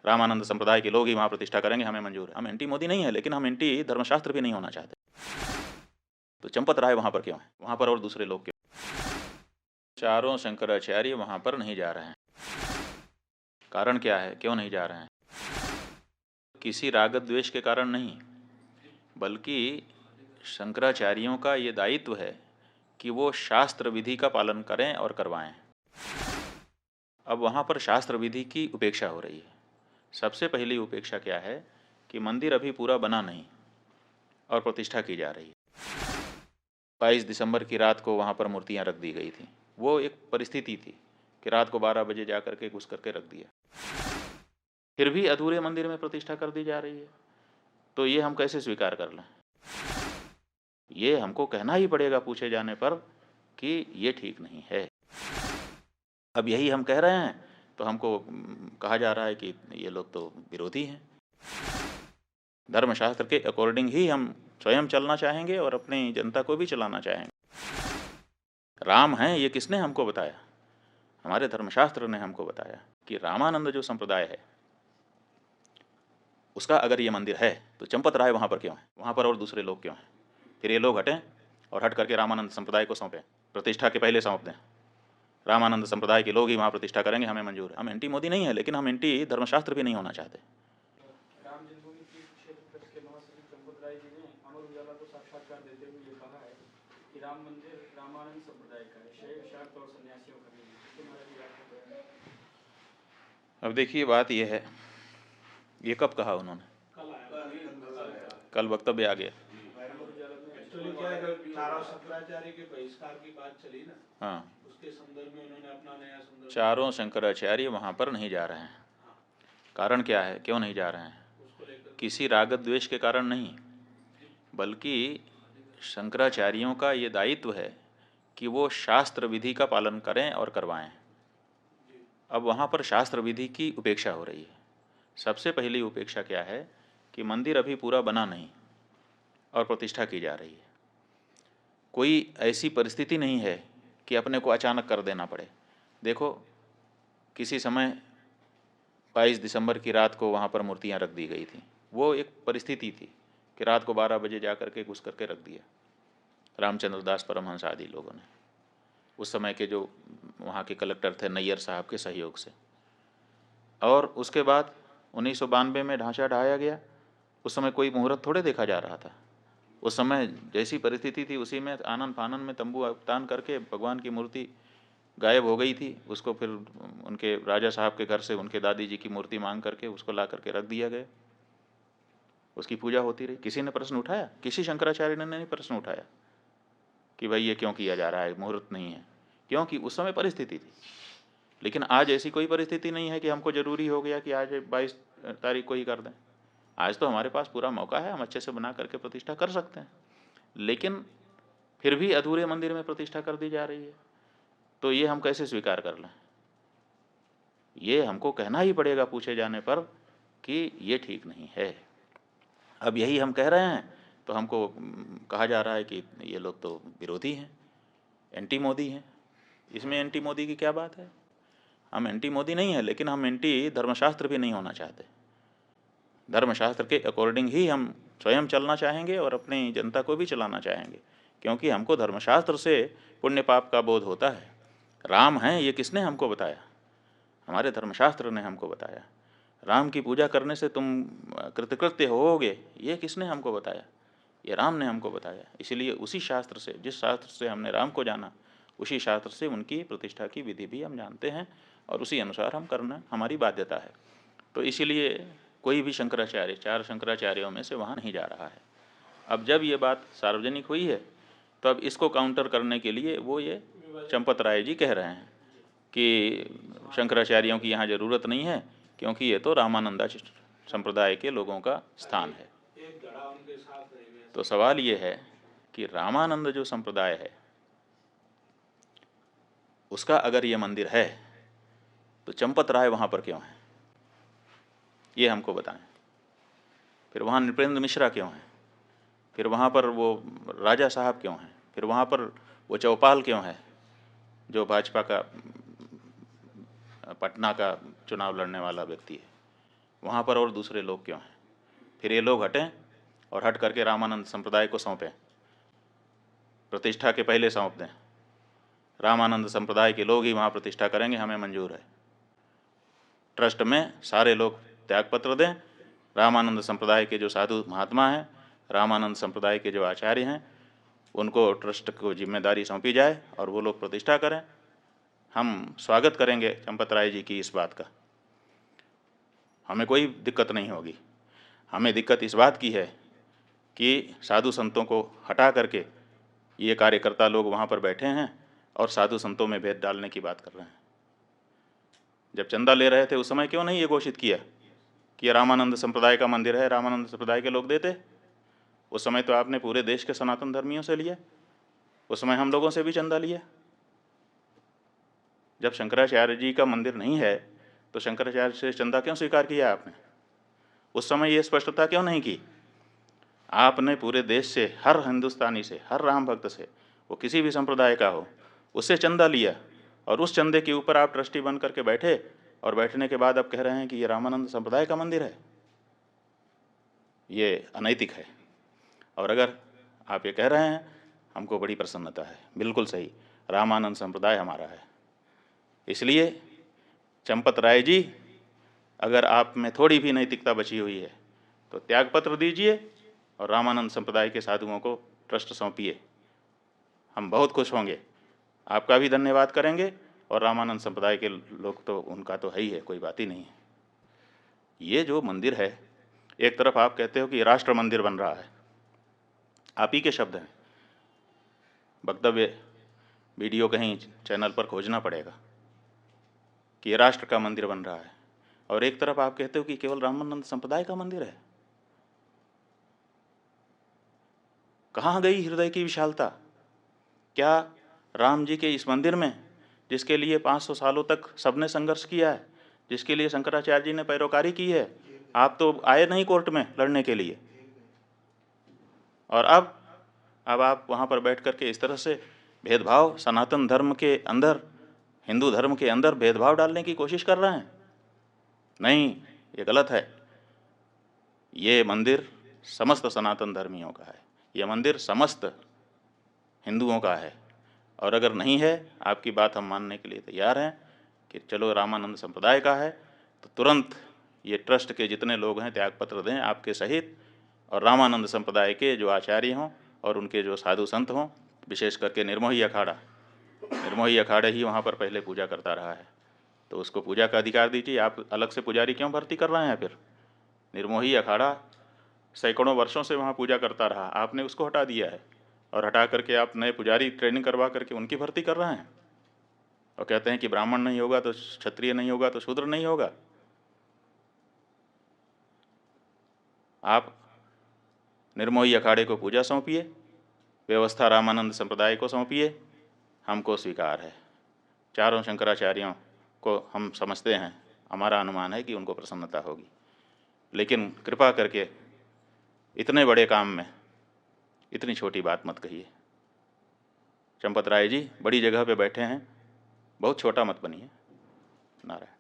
रामानंद संप्रदाय के लोग ही वहाँ प्रतिष्ठा करेंगे, हमें मंजूर है। हम एंटी मोदी नहीं है, लेकिन हम एंटी धर्मशास्त्र भी नहीं होना चाहते। तो चंपत राय वहाँ पर क्यों है, वहाँ पर और दूसरे लोग क्यों? चारों शंकराचार्य वहाँ पर नहीं जा रहे हैं। कारण क्या है, क्यों नहीं जा रहे हैं? किसी राग द्वेष के कारण नहीं, बल्कि शंकराचार्यों का ये दायित्व है कि वो शास्त्र विधि का पालन करें और करवाएं। अब वहाँ पर शास्त्र विधि की उपेक्षा हो रही है। सबसे पहली उपेक्षा क्या है कि मंदिर अभी पूरा बना नहीं और प्रतिष्ठा की जा रही है। 22 दिसंबर की रात को वहाँ पर मूर्तियाँ रख दी गई थी। वो एक परिस्थिति थी कि रात को 12 बजे जा करके घुस करके रख दिया, फिर भी अधूरे मंदिर में प्रतिष्ठा कर दी जा रही है। तो ये हम कैसे स्वीकार कर लें? ये हमको कहना ही पड़ेगा पूछे जाने पर कि ये ठीक नहीं है। अब यही हम कह रहे हैं तो हमको कहा जा रहा है कि ये लोग तो विरोधी हैं। धर्मशास्त्र के अकॉर्डिंग ही हम स्वयं चलना चाहेंगे और अपनी जनता को भी चलाना चाहेंगे। राम हैं ये किसने हमको बताया? हमारे धर्मशास्त्र ने हमको बताया कि रामानंद जो संप्रदाय है उसका अगर ये मंदिर है तो चंपत राय वहाँ पर क्यों है, वहाँ पर और दूसरे लोग क्यों हैं? फिर ये लोग हटें और हट करके रामानंद संप्रदाय को सौंपें, प्रतिष्ठा के पहले सौंप दें। रामानंद संप्रदाय के लोग ही वहाँ प्रतिष्ठा करेंगे, हमें मंजूर है। हम एंटी मोदी नहीं है, लेकिन हम एंटी धर्मशास्त्र भी नहीं होना चाहते। राम जन्मभूमि तीर्थ क्षेत्र ट्रस्ट के महासचिव चंपत राय जी ने अमर उजाला को साक्षात्कार देते हुए ये कहा है कि राम मंदिर रामानंद संप्रदाय का है, शैव शाक्त और सन्यासियों का नहीं है। इसके महाराज जी आपको बयान। अब देखिए बात यह है, ये कब कहा उन्होंने? कल वक्तव्य आ गया। एक्चुअली क्या है, चारों शंकराचार्य के बहिष्कार की बात चली ना, हाँ, उसके संदर्भ में उन्होंने अपना नया संदर्भ। चारों शंकराचार्य वहाँ पर नहीं जा रहे हैं। कारण क्या है, क्यों नहीं जा रहे हैं? किसी राग द्वेष के कारण नहीं, बल्कि शंकराचार्यों का ये दायित्व है कि वो शास्त्र विधि का पालन करें और करवाएं। अब वहाँ पर शास्त्र विधि की उपेक्षा हो रही है। सबसे पहली उपेक्षा क्या है कि मंदिर अभी पूरा बना नहीं और प्रतिष्ठा की जा रही है। कोई ऐसी परिस्थिति नहीं है कि अपने को अचानक कर देना पड़े। देखो, किसी समय 22 दिसंबर की रात को वहाँ पर मूर्तियाँ रख दी गई थी। वो एक परिस्थिति थी कि रात को 12 बजे जा करके घुस करके रख दिया रामचंद्र दास परमहंस आदि लोगों ने, उस समय के जो वहाँ के कलेक्टर थे नैयर साहब के सहयोग से। और उसके बाद 1992 में ढांचा ढाया गया। उस समय कोई मुहूर्त थोड़े देखा जा रहा था। उस समय जैसी परिस्थिति थी उसी में आनन फानन में तंबू तान करके भगवान की मूर्ति गायब हो गई थी। उसको फिर उनके राजा साहब के घर से उनके दादी जी की मूर्ति मांग करके उसको ला करके रख दिया गया। उसकी पूजा होती रही। किसी ने प्रश्न उठाया? किसी शंकराचार्य ने नहीं प्रश्न उठाया कि भाई ये क्यों किया जा रहा है, मुहूर्त नहीं है। क्योंकि उस समय परिस्थिति थी। लेकिन आज ऐसी कोई परिस्थिति नहीं है कि हमको ज़रूरी हो गया कि आज 22 तारीख को ही कर दें। आज तो हमारे पास पूरा मौका है, हम अच्छे से बना करके प्रतिष्ठा कर सकते हैं। लेकिन फिर भी अधूरे मंदिर में प्रतिष्ठा कर दी जा रही है, तो ये हम कैसे स्वीकार कर लें? ये हमको कहना ही पड़ेगा पूछे जाने पर कि ये ठीक नहीं है। अब यही हम कह रहे हैं तो हमको कहा जा रहा है कि ये लोग तो विरोधी हैं, एंटी मोदी हैं। इसमें एंटी मोदी की क्या बात है? हम एंटी मोदी नहीं है, लेकिन हम एंटी धर्मशास्त्र भी नहीं होना चाहते। धर्मशास्त्र के अकॉर्डिंग ही हम स्वयं चलना चाहेंगे और अपनी जनता को भी चलाना चाहेंगे, क्योंकि हमको धर्मशास्त्र से पुण्य पाप का बोध होता है। राम हैं ये किसने हमको बताया? हमारे धर्मशास्त्र ने हमको बताया। राम की पूजा करने से तुम कृतकृत्य होोगे, ये किसने हमको बताया? ये राम ने हमको बताया। इसलिए उसी शास्त्र से, जिस शास्त्र से हमने राम को जाना, उसी शास्त्र से उनकी प्रतिष्ठा की विधि भी हम जानते हैं और उसी अनुसार हम करना हमारी बाध्यता है। तो इसीलिए कोई भी शंकराचार्य, चार शंकराचार्यों में से वहाँ नहीं जा रहा है। अब जब ये बात सार्वजनिक हुई है तो अब इसको काउंटर करने के लिए वो ये चंपत राय जी कह रहे हैं कि शंकराचार्यों की यहाँ ज़रूरत नहीं है, क्योंकि ये तो रामानंदा संप्रदाय के लोगों का स्थान है। तो सवाल ये है कि रामानंद जो संप्रदाय है उसका अगर ये मंदिर है तो चंपत राय वहाँ पर क्यों है, ये हमको बताएं। फिर वहाँ नृपेंद्र मिश्रा क्यों है? फिर वहाँ पर वो राजा साहब क्यों हैं? फिर वहाँ पर वो चौपाल क्यों है जो भाजपा का पटना का चुनाव लड़ने वाला व्यक्ति है? वहाँ पर और दूसरे लोग क्यों हैं? फिर ये लोग हटें और हट करके रामानंद संप्रदाय को सौंपें, प्रतिष्ठा के पहले सौंप दें। रामानंद संप्रदाय के लोग ही वहाँ प्रतिष्ठा करेंगे, हमें मंजूर है। ट्रस्ट में सारे लोग त्यागपत्र दें। रामानंद संप्रदाय के जो साधु महात्मा हैं, रामानंद संप्रदाय के जो आचार्य हैं, उनको ट्रस्ट को जिम्मेदारी सौंपी जाए और वो लोग प्रतिष्ठा करें। हम स्वागत करेंगे चंपत राय जी की इस बात का, हमें कोई दिक्कत नहीं होगी। हमें दिक्कत इस बात की है कि साधु संतों को हटा करके ये कार्यकर्ता लोग वहाँ पर बैठे हैं और साधु संतों में भेद डालने की बात कर रहे हैं। जब चंदा ले रहे थे उस समय क्यों नहीं ये घोषित किया कि रामानंद संप्रदाय का मंदिर है, रामानंद संप्रदाय के लोग देते? उस समय तो आपने पूरे देश के सनातन धर्मियों से लिया, उस समय हम लोगों से भी चंदा लिया। जब शंकराचार्य जी का मंदिर नहीं है तो शंकराचार्य से चंदा क्यों स्वीकार किया आपने? उस समय ये स्पष्टता क्यों नहीं की? आपने पूरे देश से, हर हिंदुस्तानी से, हर राम भक्त से, वो किसी भी संप्रदाय का हो, उससे चंदा लिया और उस चंदे के ऊपर आप ट्रस्टी बन करके बैठे और बैठने के बाद आप कह रहे हैं कि ये रामानंद संप्रदाय का मंदिर है। ये अनैतिक है। और अगर आप ये कह रहे हैं, हमको बड़ी प्रसन्नता है। बिल्कुल सही, रामानंद संप्रदाय हमारा है। इसलिए चंपत राय जी, अगर आप में थोड़ी भी नैतिकता बची हुई है तो त्यागपत्र दीजिए और रामानंद संप्रदाय के साधुओं को ट्रस्ट सौंपिए। हम बहुत खुश होंगे, आपका भी धन्यवाद करेंगे और रामानंद संप्रदाय के लोग तो उनका तो है ही है, कोई बात ही नहीं है। ये जो मंदिर है, एक तरफ आप कहते हो कि राष्ट्र मंदिर बन रहा है, आप ही के शब्द हैं, वक्तव्य वीडियो कहीं चैनल पर खोजना पड़ेगा कि ये राष्ट्र का मंदिर बन रहा है, और एक तरफ आप कहते हो कि केवल रामानंद संप्रदाय का मंदिर है। कहाँ गई हृदय की विशालता? क्या राम जी के इस मंदिर में, जिसके लिए 500 सालों तक सबने संघर्ष किया है, जिसके लिए शंकराचार्य जी ने पैरोकारी की है, आप तो आए नहीं कोर्ट में लड़ने के लिए, और अब आप वहाँ पर बैठ करके इस तरह से भेदभाव, सनातन धर्म के अंदर, हिंदू धर्म के अंदर भेदभाव डालने की कोशिश कर रहे हैं। नहीं, ये गलत है। ये मंदिर समस्त सनातन धर्मियों का है, ये मंदिर समस्त हिंदुओं का है। और अगर नहीं है, आपकी बात हम मानने के लिए तैयार हैं कि चलो रामानंद संप्रदाय का है, तो तुरंत ये ट्रस्ट के जितने लोग हैं त्यागपत्र दें आपके सहित, और रामानंद संप्रदाय के जो आचार्य हों और उनके जो साधु संत हों, विशेष करके निर्मोही अखाड़ा ही वहाँ पर पहले पूजा करता रहा है, तो उसको पूजा का अधिकार दीजिए। आप अलग से पुजारी क्यों भर्ती कर रहे हैं? फिर निर्मोही अखाड़ा सैकड़ों वर्षों से वहाँ पूजा करता रहा, आपने उसको हटा दिया है और हटा करके आप नए पुजारी ट्रेनिंग करवा करके उनकी भर्ती कर रहे हैं, और कहते हैं कि ब्राह्मण नहीं होगा तो क्षत्रिय नहीं होगा तो शूद्र नहीं होगा। आप निर्मोही अखाड़े को पूजा सौंपिए, व्यवस्था रामानंद संप्रदाय को सौंपिए, हमको स्वीकार है। चारों शंकराचार्यों को हम समझते हैं, हमारा अनुमान है कि उनको प्रसन्नता होगी। लेकिन कृपा करके इतने बड़े काम में इतनी छोटी बात मत कहिए। चंपत राय जी बड़ी जगह पे बैठे हैं, बहुत छोटा मत बनिए। नारायण।